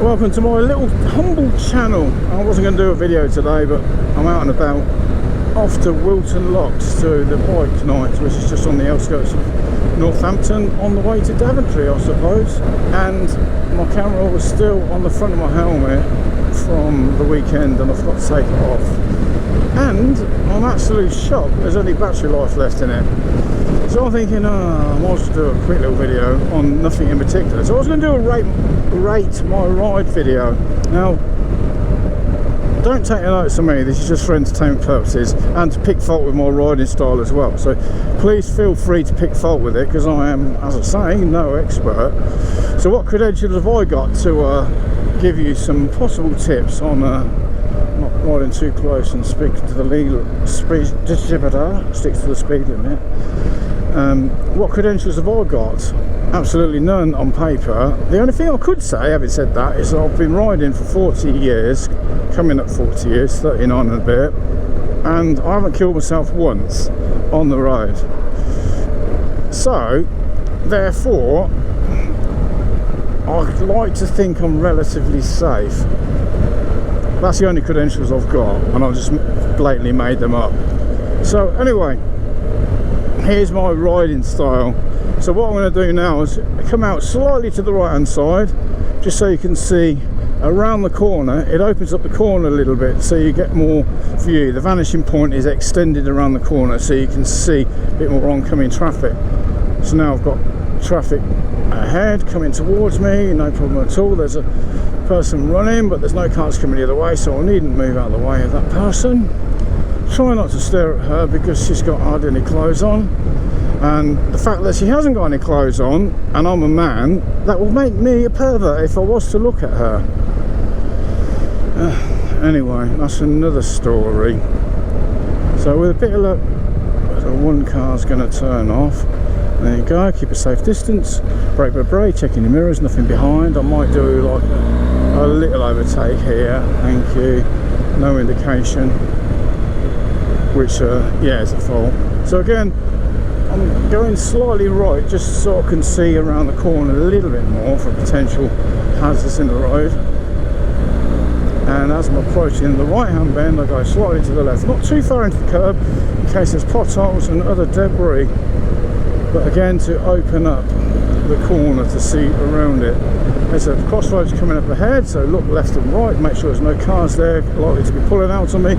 Welcome to my little humble channel. I wasn't going to do a video today, but I'm out and about off to Whilton Locks to the bike night, which is just on the outskirts of Northampton, on the way to Daventry, I suppose. And my camera was still on the front of my helmet from the weekend, and I forgot to take it off. And I'm absolutely shocked there's only battery life left in it. So I'm thinking, I might as well do a quick little video on nothing in particular. So I was going to do a rate my ride video. Now, don't take notice of me, this is just for entertainment purposes and to pick fault with my riding style as well. So please feel free to pick fault with it, because I am, as I say, no expert. So what credentials have I got to give you some possible tips on not riding too close and speak to the legal speed, stick to the speed limit. What credentials have I got? Absolutely none on paper. The only thing I could say, having said that, is that I've been riding for 40 years, coming up 40 years, 39 and a bit, and I haven't killed myself once on the road. So, therefore, I'd like to think I'm relatively safe. That's the only credentials I've got, and I've just blatantly made them up. So anyway, here's my riding style. So what I'm going to do now is come out slightly to the right hand side, just so you can see around the corner. It opens up the corner a little bit so you get more view. The vanishing point is extended around the corner so you can see a bit more oncoming traffic. So now I've got traffic ahead coming towards me, no problem at all. There's a person running, but there's no cars coming the other way, so I needn't move out of the way of that person. Try not to stare at her because she's got hardly any clothes on, and the fact that she hasn't got any clothes on and I'm a man, that will make me a pervert if I was to look at her. Anyway, that's another story. So with a bit of luck, so one car's going to turn off. There you go, keep a safe distance, brake by brake, checking the mirrors, nothing behind. I might do like a little overtake here, thank you, no indication, which yeah, is a fault. So again, I'm going slightly right just so I can see around the corner a little bit more for potential hazards in the road. And as I'm approaching the right hand bend, I go slightly to the left, not too far into the curb in case there's potholes and other debris, but again to open up the corner to see around it. There's a crossroads coming up ahead, so look left and right, make sure there's no cars there likely to be pulling out on me.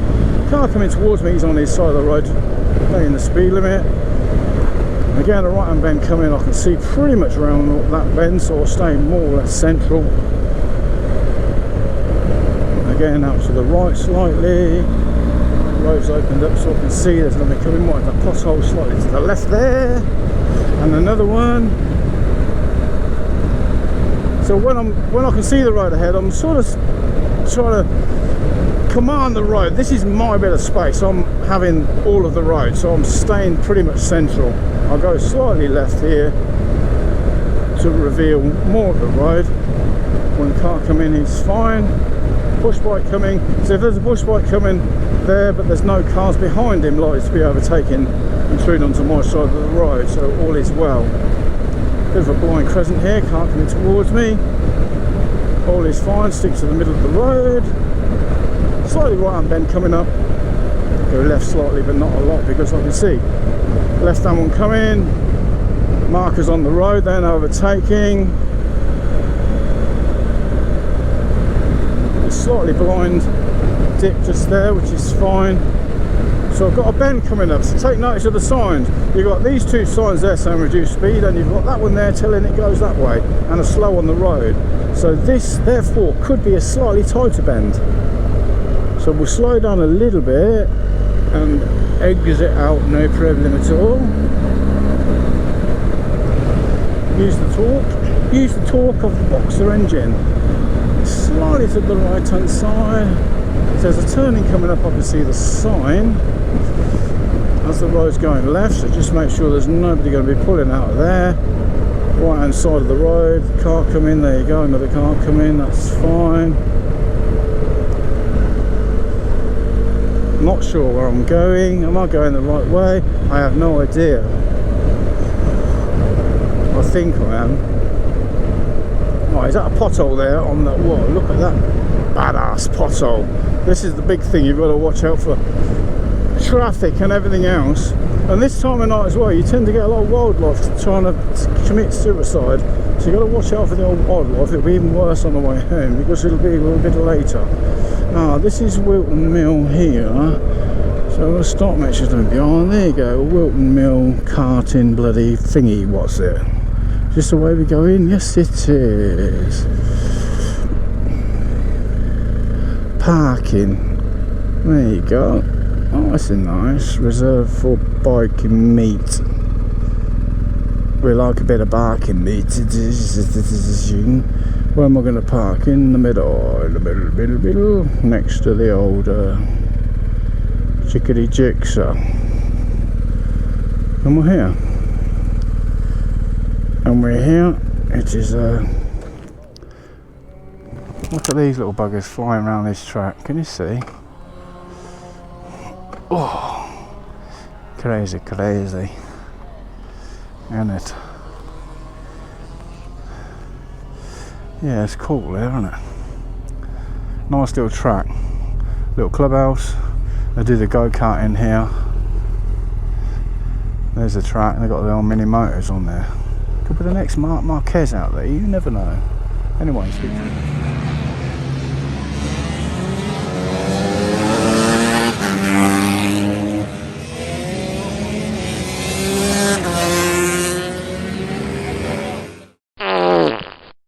Car coming towards me, he's on his side of the road paying the speed limit. Again, a right hand bend coming, I can see pretty much around that bend, so I'll stay more or less central. Again, out to the right slightly, the road's opened up so I can see there's nothing coming. Might have a pothole slightly to the left there, and another one. So when I can see the road ahead, I'm sort of trying to command the road. This is my bit of space, so I'm having all of the road, so I'm staying pretty much central. I'll go slightly left here to reveal more of the road. One car coming, he's fine. Push bike coming, so if there's a push bike coming there but there's no cars behind him likely to be overtaken and through onto my side of the road, so all is well. Bit of a blind crescent here, car coming towards me, all is fine, stick to the middle of the road. Slightly right hand bend coming up, go left slightly but not a lot because I can see left hand one coming, markers on the road then overtaking. Slightly blind dip just there, which is fine. So I've got a bend coming up, so take notice of the signs. You've got these two signs there saying reduce speed, and you've got that one there telling it goes that way, and a slow on the road. So this therefore could be a slightly tighter bend. So we'll slow down a little bit and exit out, no problem at all. Use the torque of the Boxer engine. Slightly to the right hand side, so there's a turning coming up. I can see the sign as the road's going left, so just make sure there's nobody going to be pulling out of there. Right hand side of the road, car coming, there you go, another car coming, that's fine. Not sure where I'm going. Am I going the right way? I have no idea. I think I am. is that a pothole there on that wall? Look at that badass pothole. This is the big thing, you've got to watch out for traffic and everything else. And this time of night as well, you tend to get a lot of wildlife trying to commit suicide, so you've got to watch out for the old wildlife. It'll be even worse on the way home because it'll be a little bit later. This is Whilton Mill here, so the stock matches don't be on. There you go, Whilton Mill karting bloody thingy. What's it? Just the way we go in? Yes, it is. Parking. There you go. Oh, that's a nice reserve for biking meat. We like a bit of barking meat. Where am I going to park? In the middle, next to the old chickadee jigsaw. And we're here. And we're here. It is look at these little buggers flying around this track. Can you see? Oh, crazy, crazy, isn't it? Yeah, it's cool there, isn't it? Nice little track, little clubhouse. They do the go-kart in here. There's the track. They've got their own mini motors on there. Could be the next Marquez out there. You never know. Anyway, speak to you.